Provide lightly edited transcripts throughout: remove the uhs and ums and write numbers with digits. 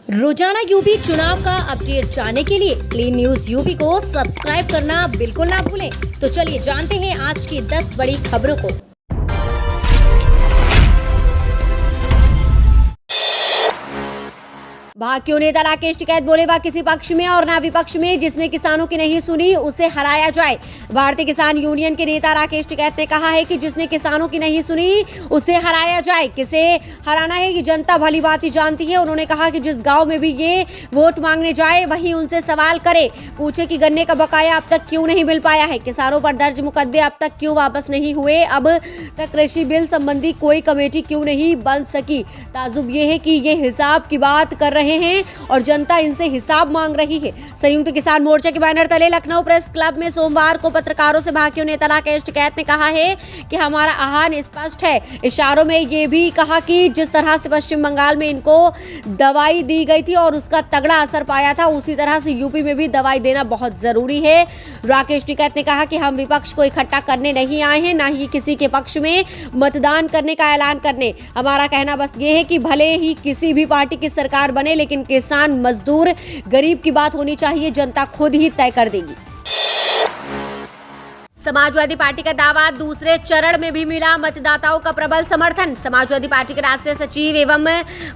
रोजाना यूपी चुनाव का अपडेट जानने के लिए क्लीन न्यूज यूपी को सब्सक्राइब करना बिल्कुल ना भूलें। तो चलिए जानते हैं आज की 10 बड़ी खबरों को। भाकियों नेता राकेश टिकैत बोले वह किसी पक्ष में और ना विपक्ष में जिसने किसानों की नहीं सुनी उसे हराया जाए। भारतीय किसान यूनियन के नेता राकेश टिकैत ने कहा है कि जिसने किसानों की नहीं सुनी उसे हराया जाए। किसे हराना है ये जनता भली बात ही जानती है। उन्होंने कहा कि जिस गांव में भी ये वोट मांगने जाए वहीं उनसे सवाल करे, पूछे कि गन्ने का बकाया अब तक क्यों नहीं मिल पाया है, किसानों पर दर्ज मुकदमे अब तक क्यों वापस नहीं हुए, अब तक कृषि बिल संबंधी कोई कमेटी क्यों नहीं बन सकी। ताजुब ये है कि ये हिसाब की बात कर रहे हैं और जनता इनसे हिसाब मांग रही है। संयुक्त किसान मोर्चा के बैनर तले लखनऊ प्रेस क्लब में सोमवार को पत्रकारों से भाकियों नेता राकेश टिकैत ने कहा है कि हमारा आह्वान स्पष्ट है। इशारों में ये भी कहा कि जिस तरह से पश्चिम बंगाल में इनको दवाई दी गई थी और उसका तगड़ा असर पाया था, उसी तरह से यूपी में भी दवाई देना बहुत जरूरी है। राकेश टिकैत ने कहा कि हम विपक्ष को इकट्ठा करने नहीं आए हैं, ना ही किसी के पक्ष में मतदान करने का ऐलान करने। हमारा कहना बस ये है कि भले ही किसी भी पार्टी की सरकार बने, लेकिन किसान, मजदूर, गरीब की बात होनी चाहिए, जनता खुद ही तय कर देगी। समाजवादी पार्टी का दावा, दूसरे चरण में भी मिला मतदाताओं का प्रबल समर्थन। समाजवादी पार्टी के राष्ट्रीय सचिव एवं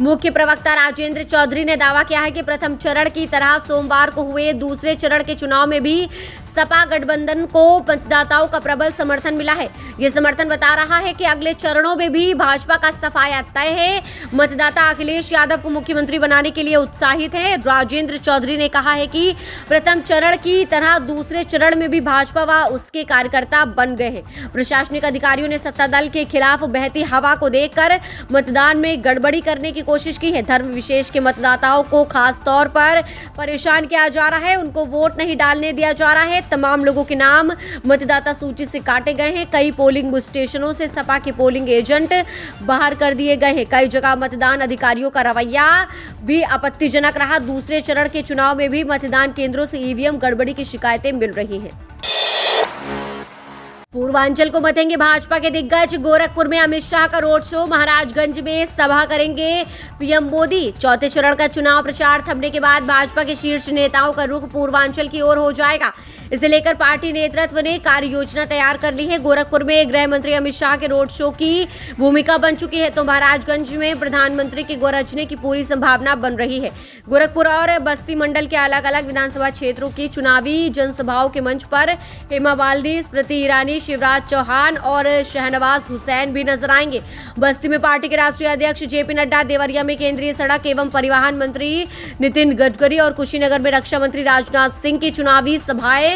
मुख्य प्रवक्ता राजेंद्र चौधरी ने दावा किया है कि प्रथम चरण की तरह सोमवार को हुए दूसरे चरण के चुनाव में भी सपा गठबंधन को मतदाताओं का प्रबल समर्थन मिला है। ये समर्थन बता रहा है कि अगले चरणों में भी भाजपा का सफाया तय है। मतदाता अखिलेश यादव को मुख्यमंत्री बनाने के लिए उत्साहित है। राजेंद्र चौधरी ने कहा है कि प्रथम चरण की तरह दूसरे चरण में भी भाजपा व उसके कार्यकर्ता बन गए हैं। प्रशासनिक अधिकारियों ने सत्ता दल के खिलाफ बहती हवा को देखकर मतदान में गड़बड़ी करने की कोशिश की है। धर्म विशेष के मतदाताओं को खास तौर पर परेशान किया जा रहा है, उनको वोट नहीं डालने दिया जा रहा है। तमाम लोगों के नाम मतदाता सूची से काटे गए हैं। कई पोलिंग स्टेशनों से सपा के पोलिंग एजेंट बाहर कर दिए गए हैं। कई जगह मतदान अधिकारियों का रवैया भी आपत्तिजनक रहा। दूसरे चरण के चुनाव में भी मतदान केंद्रों से ईवीएम गड़बड़ी की शिकायतें मिल रही हैं। पूर्वांचल को मतेंगे भाजपा के दिग्गज, गोरखपुर में अमित शाह का रोड शो, महाराजगंज में सभा करेंगे पीएम मोदी। चौथे चरण का चुनाव प्रचार थमने के बाद भाजपा के शीर्ष नेताओं का रुख पूर्वांचल की ओर हो जाएगा। इसे लेकर पार्टी नेतृत्व ने कार्य योजना तैयार कर ली है। गोरखपुर में गृह मंत्री अमित शाह के रोड शो की भूमिका बन चुकी है, तो महाराजगंज में प्रधानमंत्री के गरजने की पूरी संभावना बन रही है। गोरखपुर और बस्ती मंडल के अलग अलग विधानसभा क्षेत्रों की चुनावी जनसभाओं के मंच पर हेमा मालिनी, स्मृति ईरानी, शिवराज चौहान और शहनवाज हुसैन भी नजर आएंगे। बस्ती में पार्टी के राष्ट्रीय अध्यक्ष जेपी नड्डा, देवरिया में केंद्रीय सड़क एवं परिवहन मंत्री नितिन गडकरी और कुशीनगर में रक्षा मंत्री राजनाथ सिंह की चुनावी सभाएं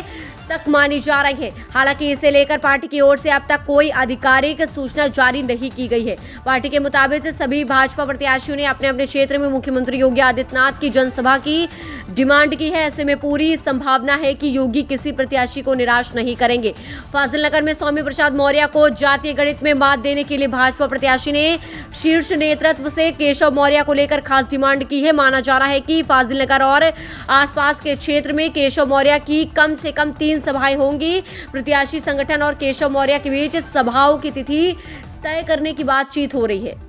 तक मानी जा रही है। हालांकि इसे लेकर पार्टी की ओर से अब तक कोई आधिकारिक सूचना जारी नहीं की गई है। पार्टी के मुताबिक सभी भाजपा प्रत्याशियों ने अपने अपने क्षेत्र में मुख्यमंत्री योगी आदित्यनाथ की जनसभा की डिमांड की है। ऐसे में पूरी संभावना है कि योगी किसी प्रत्याशी को निराश नहीं करेंगे। फाजिलनगर में स्वामी प्रसाद मौर्य को जातीय गणित में मात देने के लिए भाजपा प्रत्याशी ने शीर्ष नेतृत्व से केशव मौर्य को लेकर खास डिमांड की है। माना जा रहा है कि फाजिलनगर और आसपास के क्षेत्र में केशव मौर्य की कम से कम 3 सभाएं होंगी। प्रत्याशी संगठन और केशव मौर्य के बीच सभाओं की तिथि तय करने की बातचीत हो रही है।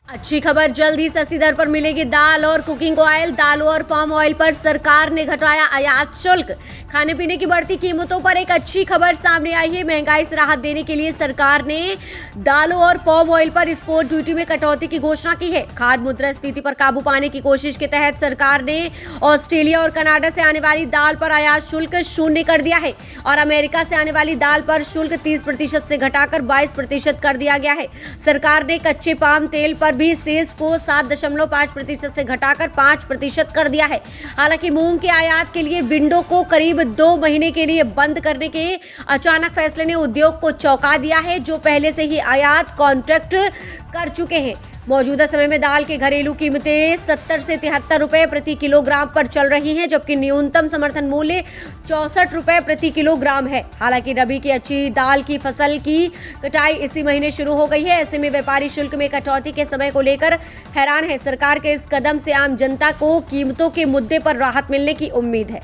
अच्छी खबर, जल्द ही सस्ती दर पर मिलेगी दाल और कुकिंग ऑयल। दालों और पाम ऑयल पर सरकार ने घटाया आयात शुल्क। खाने पीने की बढ़ती कीमतों पर एक अच्छी खबर सामने आई है। महंगाई से राहत देने के लिए सरकार ने दालों और पाम ऑयल पर एक्सपोर्ट ड्यूटी में कटौती की घोषणा की है। खाद्य मुद्रास्फीति पर काबू पाने की कोशिश के तहत सरकार ने ऑस्ट्रेलिया और कनाडा से आने वाली दाल पर आयात शुल्क 0 कर दिया है और अमेरिका से आने वाली दाल पर शुल्क 30% से घटाकर 22% कर दिया गया है। सरकार ने कच्चे पाम तेल पर भी सेस को 7.5% से घटाकर 5% कर दिया है। हालांकि मूंग के आयात के लिए विंडो को करीब 2 महीने के लिए बंद करने के अचानक फैसले ने उद्योग को चौंका दिया है, जो पहले से ही आयात कॉन्ट्रैक्ट कर चुके हैं। मौजूदा समय में दाल की घरेलू कीमतें 70 से 73 रुपए प्रति किलोग्राम पर चल रही हैं, जबकि न्यूनतम समर्थन मूल्य 64 रुपए प्रति किलोग्राम है। हालांकि रबी की अच्छी दाल की फसल की कटाई इसी महीने शुरू हो गई है। ऐसे में व्यापारी शुल्क में कटौती के समय को लेकर हैरान है। सरकार के इस कदम से आम जनता को कीमतों के मुद्दे पर राहत मिलने की उम्मीद है।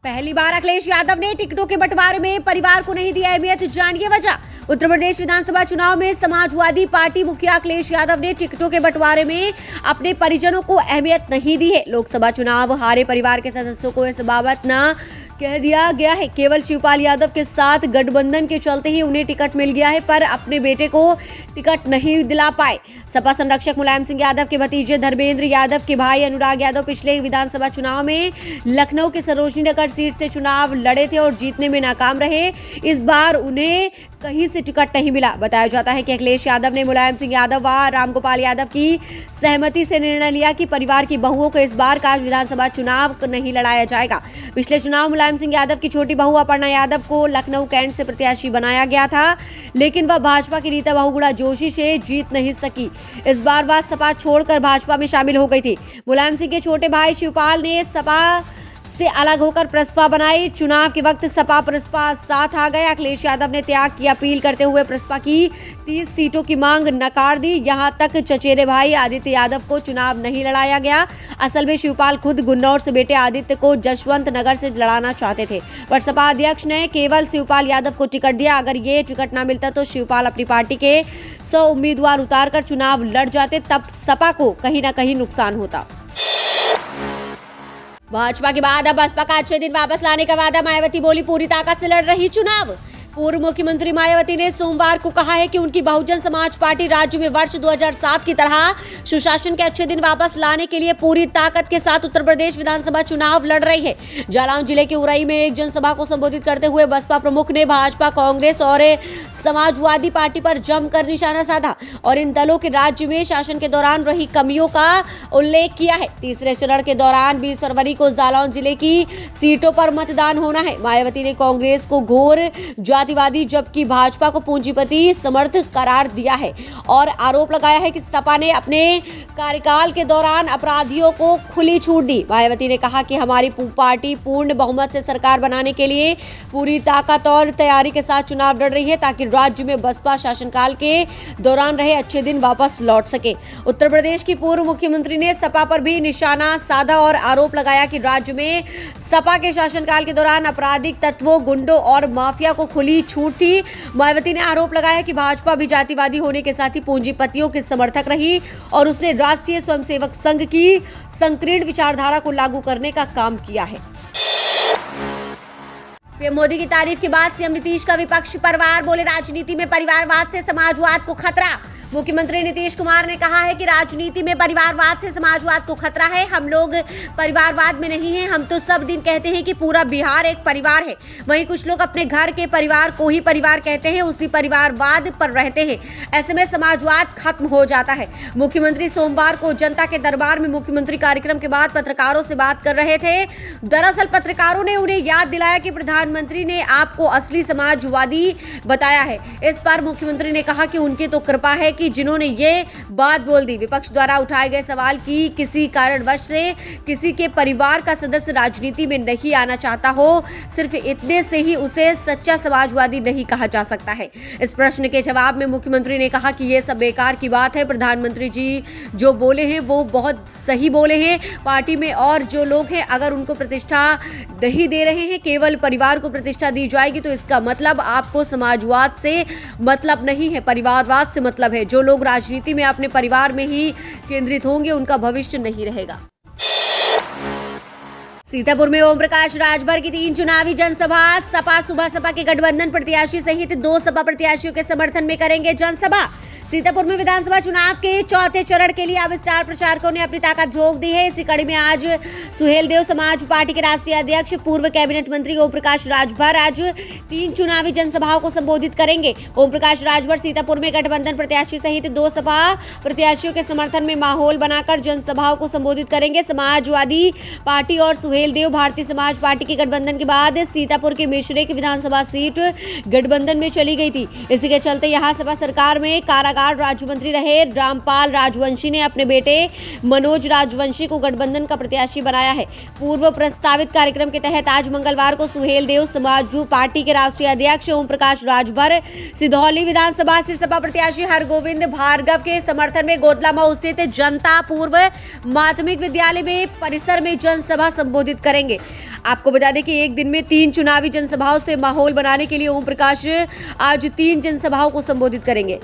पहली बार अखिलेश यादव ने टिकटों के बंटवारे में परिवार को नहीं दी अहमियत, जानिए वजह। उत्तर प्रदेश विधानसभा चुनाव में समाजवादी पार्टी मुखिया अखिलेश यादव ने टिकटों के बंटवारे में अपने परिजनों को अहमियत नहीं दी है। लोकसभा चुनाव हारे परिवार के सदस्यों को इस बाबत न कह दिया गया है। केवल शिवपाल यादव के साथ गठबंधन के चलते ही उन्हें टिकट मिल गया है, पर अपने बेटे को टिकट नहीं दिला पाए। सपा संरक्षक मुलायम सिंह यादव के भतीजे धर्मेंद्र यादव के भाई अनुराग यादव पिछले विधानसभा चुनाव में लखनऊ के सरोजनी नगर सीट से चुनाव लड़े थे और जीतने में नाकाम रहे। इस बार उन्हें कहीं से टिकट नहीं मिला। बताया जाता है कि अखिलेश यादव ने मुलायम सिंह यादव व रामगोपाल यादव की सहमति से निर्णय लिया कि परिवार की बहुओं को इस बार का विधानसभा चुनाव नहीं लड़ाया जाएगा। पिछले चुनाव मुलायम सिंह यादव की छोटी बहू अपर्णा यादव को लखनऊ कैंट से प्रत्याशी बनाया गया था, लेकिन वह भाजपा की रीता बहुगुणा जोशी से जीत नहीं सकी। इस बार वह सपा छोड़कर भाजपा में शामिल हो गई थी। मुलायम सिंह के छोटे भाई शिवपाल ने सपा से अलग होकर प्रसपा बनाई। चुनाव के वक्त सपा प्रसपा साथ आ गए। अखिलेश यादव ने त्याग की अपील करते हुए प्रसपा की 30 सीटों की मांग नकार दी। यहां तक चचेरे भाई आदित्य यादव को चुनाव नहीं लड़ाया गया। असल में शिवपाल खुद गुन्नौर से बेटे आदित्य को जशवंत नगर से लड़ाना चाहते थे, पर सपा अध्यक्ष ने केवल शिवपाल यादव को टिकट दिया। अगर ये टिकट न मिलता तो शिवपाल अपनी पार्टी के 100 उम्मीदवार उतारकर चुनाव लड़ जाते, तब सपा को कहीं न कहीं नुकसान होता। भाजपा के बाद अब बसपा का अच्छे दिन वापस लाने का वादा। मायावती बोली, पूरी ताकत से लड़ रही चुनाव। पूर्व मुख्यमंत्री मायावती ने सोमवार को कहा है कि उनकी बहुजन समाज पार्टी राज्य में वर्ष 2007 की तरह सुशासन के अच्छे दिन वापस लाने के लिए पूरी ताकत के साथ उत्तर प्रदेश विधानसभा चुनाव लड़ रही है। जालौन जिले के उरई में एक जनसभा को संबोधित करते हुए बसपा प्रमुख ने भाजपा, कांग्रेस और समाजवादी पार्टी पर जमकर निशाना साधा और इन दलों के राज्य में शासन के दौरान रही कमियों का उल्लेख किया है। तीसरे चरण के दौरान 20 फरवरी को जालौन जिले की सीटों पर मतदान होना है। मायावती ने कांग्रेस को घोर जातिवादी जबकि भाजपा को पूंजीपति समर्थ करार दिया है और आरोप लगाया है कि सपा ने अपने कार्यकाल के दौरान अपराधियों को खुली छूट दी। मायावती ने कहा कि हमारी पार्टी पूर्ण बहुमत से सरकार बनाने के लिए पूरी ताकत और तैयारी के साथ चुनाव लड़ रही है ताकि राज्य में बसपा शासनकाल के दौरान रहे अच्छे दिन वापस लौट सके। उत्तर प्रदेश की पूर्व मुख्यमंत्री ने सपा पर भी निशाना साधा और आरोप लगाया कि राज्य में सपा के शासनकाल के दौरान आपराधिक तत्वों, गुंडों और माफिया को खुली छूट थी। मायावती ने आरोप लगाया कि भाजपा भी जातिवादी होने के साथ ही पूंजीपतियों के समर्थक रही और उसने राष्ट्रीय स्वयंसेवक संघ की संकीर्ण विचारधारा को लागू करने का काम किया है। पीएम मोदी की तारीफ के बाद सीएम नीतीश का विपक्ष पर वार। बोले, राजनीति में परिवारवाद से समाजवाद को खतरा। मुख्यमंत्री नीतीश कुमार ने कहा है कि राजनीति में परिवारवाद से समाजवाद को खतरा है। हम लोग परिवारवाद में नहीं हैं। हम तो सब दिन कहते हैं कि पूरा बिहार एक परिवार है, वहीं कुछ लोग अपने घर के परिवार को ही परिवार कहते हैं, उसी परिवारवाद पर रहते हैं। ऐसे में समाजवाद खत्म हो जाता है। मुख्यमंत्री सोमवार को जनता के दरबार में मुख्यमंत्री कार्यक्रम के बाद पत्रकारों से बात कर रहे थे। दरअसल पत्रकारों ने उन्हें याद दिलाया कि प्रधानमंत्री ने आपको असली समाजवादी बताया है। इस पर मुख्यमंत्री ने कहा कि उनकी तो कृपा है कि जिन्होंने ये बात बोल दी। विपक्ष द्वारा उठाए गए सवाल की किसी कारणवश से किसी के परिवार का सदस्य राजनीति में नहीं आना चाहता हो, सिर्फ इतने से ही उसे सच्चा समाजवादी नहीं कहा जा सकता है। इस प्रश्न के जवाब में मुख्यमंत्री ने कहा कि ये सब बेकार की बात है। प्रधानमंत्री जी जो बोले हैं वो बहुत सही बोले हैं। पार्टी में और जो लोग हैं अगर उनको प्रतिष्ठा नहीं दे रहे हैं, केवल परिवार को प्रतिष्ठा दी जाएगी तो इसका मतलब आपको समाजवाद से मतलब नहीं है, परिवारवाद से मतलब है। जो लोग राजनीति में अपने परिवार में ही केंद्रित होंगे उनका भविष्य नहीं रहेगा। सीतापुर में ओम प्रकाश राजभर की 3 चुनावी जनसभा। सपा सुबह सपा के गठबंधन प्रत्याशी सहित 2 सपा प्रत्याशियों के समर्थन में करेंगे जनसभा। सीतापुर में विधानसभा चुनाव के चौथे चरण के लिए अब स्टार प्रचारकों ने अपनी ताकत झोंक दी है। इसी कड़ी में आज सुहेलदेव समाज पार्टी के राष्ट्रीय अध्यक्ष पूर्व कैबिनेट मंत्री ओम प्रकाश राजभर आज 3 चुनावी जनसभाओं को संबोधित करेंगे। ओम प्रकाश राजभर सीतापुर में गठबंधन प्रत्याशी सहित 2 सपा प्रत्याशियों के समर्थन में माहौल बनाकर जनसभाओं को संबोधित करेंगे। समाजवादी पार्टी और सुहेलदेव भारतीय समाज पार्टी के गठबंधन के बाद सीतापुर के मिश्रे की विधानसभा सीट गठबंधन में चली गई थी। इसी के चलते यहाँ सपा सरकार में कारागार राज्य मंत्री रहे रामपाल राजवंशी ने अपने बेटे मनोज राजवंशी को गठबंधन का प्रत्याशी बनाया है। पूर्व प्रस्तावित कार्यक्रम के तहत आज मंगलवार को सुहेलदेव समाज पार्टी के राष्ट्रीय अध्यक्ष ओम प्रकाश राजभर सिधौली विधानसभा से सपा प्रत्याशी हरगोविंद भार्गव के समर्थन में गोदला मऊ स्थित जनता पूर्व माध्यमिक विद्यालय में परिसर में जनसभा संबोधित करेंगे। आपको बता दें कि एक दिन में 3 चुनावी जनसभाओं से माहौल बनाने के लिए ओम प्रकाश आज 3 जनसभाओं को संबोधित करेंगे।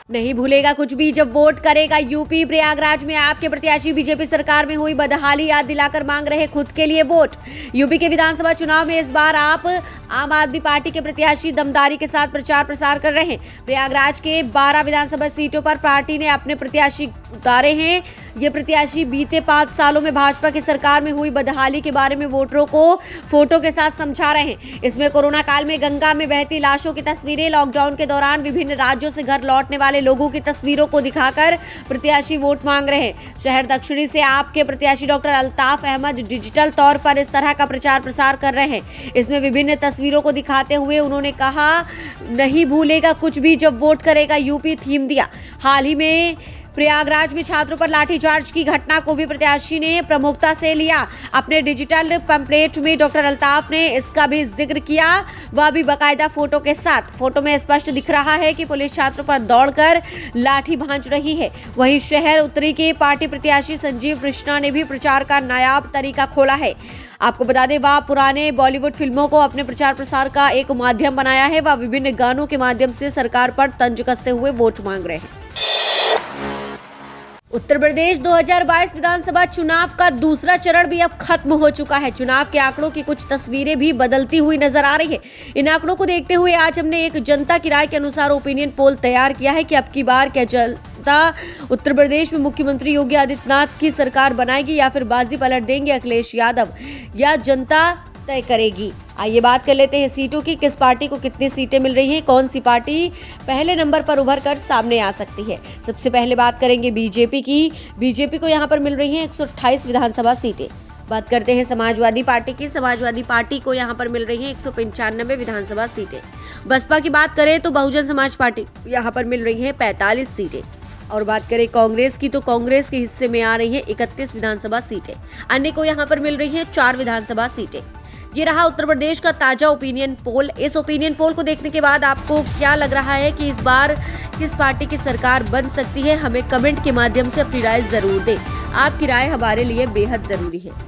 नहीं भूलेगा कुछ भी जब वोट करेगा यूपी। प्रयागराज में आपके प्रत्याशी बीजेपी सरकार में हुई बदहाली याद दिलाकर मांग रहे खुद के लिए वोट। यूपी के विधानसभा चुनाव में इस बार आप आम आदमी पार्टी के प्रत्याशी दमदारी के साथ प्रचार प्रसार कर रहे हैं। प्रयागराज के 12 विधानसभा सीटों पर पार्टी ने अपने प्रत्याशी उतारे हैं। ये प्रत्याशी बीते 5 सालों में भाजपा की सरकार में हुई बदहाली के बारे में वोटरों को फोटो के साथ समझा रहे हैं। इसमें कोरोना काल में गंगा में बहती लाशों की तस्वीरें, लॉकडाउन के दौरान विभिन्न राज्यों से घर लौटने वाले लोगों की तस्वीरों को दिखाकर प्रत्याशी वोट मांग रहे हैं। शहर दक्षिणी से आपके प्रत्याशी डॉक्टर अल्ताफ अहमद डिजिटल तौर पर इस तरह का प्रचार प्रसार कर रहे हैं। इसमें विभिन्न तस्वीरों को दिखाते हुए उन्होंने कहा, नहीं भूलेगा कुछ भी जब वोट करेगा यूपी थीम दिया। हाल ही में प्रयागराज में छात्रों पर लाठीचार्ज की घटना को भी प्रत्याशी ने प्रमुखता से लिया। अपने डिजिटल पैम्पलेट में डॉक्टर अल्ताफ ने इसका भी जिक्र किया, वह भी बाकायदा फोटो के साथ। फोटो में स्पष्ट दिख रहा है कि पुलिस छात्रों पर दौड़कर लाठी भांज रही है। वहीं शहर उत्तरी के पार्टी प्रत्याशी संजीव कृष्णा ने भी प्रचार का नायाब तरीका खोला है। आपको बता दें, वह पुराने बॉलीवुड फिल्मों को अपने प्रचार प्रसार का एक माध्यम बनाया है। वह विभिन्न गानों के माध्यम से सरकार पर तंज कसते हुए वोट मांग रहे हैं। उत्तर प्रदेश 2022 विधानसभा चुनाव का दूसरा चरण भी अब खत्म हो चुका है। चुनाव के आंकड़ों की कुछ तस्वीरें भी बदलती हुई नजर आ रही है। इन आंकड़ों को देखते हुए आज हमने एक जनता की राय के अनुसार ओपिनियन पोल तैयार किया है कि अब की बार क्या जनता उत्तर प्रदेश में मुख्यमंत्री योगी आदित्यनाथ की सरकार बनाएगी या फिर बाजी पलट देंगे अखिलेश यादव, या जनता तय करेगी। आइए बात कर लेते हैं सीटों की। किस पार्टी को कितनी सीटें मिल रही हैं, कौन सी पार्टी पहले नंबर पर उभर कर सामने आ सकती है। सबसे पहले बात करेंगे बीजेपी की। बीजेपी को यहां पर मिल रही हैं 128 विधानसभा सीटें। बात करते हैं समाजवादी पार्टी की। समाजवादी पार्टी को यहां पर मिल रही हैं 195 विधानसभा सीटें। बसपा की बात करें तो बहुजन समाज पार्टी यहां पर मिल रही हैं 45 सीटें। और बात करें कांग्रेस की तो कांग्रेस के हिस्से में आ रही हैं 31 विधानसभा सीटें। अन्य को यहां पर मिल रही हैं 4 विधानसभा सीटें। ये रहा उत्तर प्रदेश का ताजा ओपिनियन पोल। इस ओपिनियन पोल को देखने के बाद आपको क्या लग रहा है कि इस बार किस पार्टी की सरकार बन सकती है? हमें कमेंट के माध्यम से अपनी राय जरूर दें। आपकी राय हमारे लिए बेहद जरूरी है।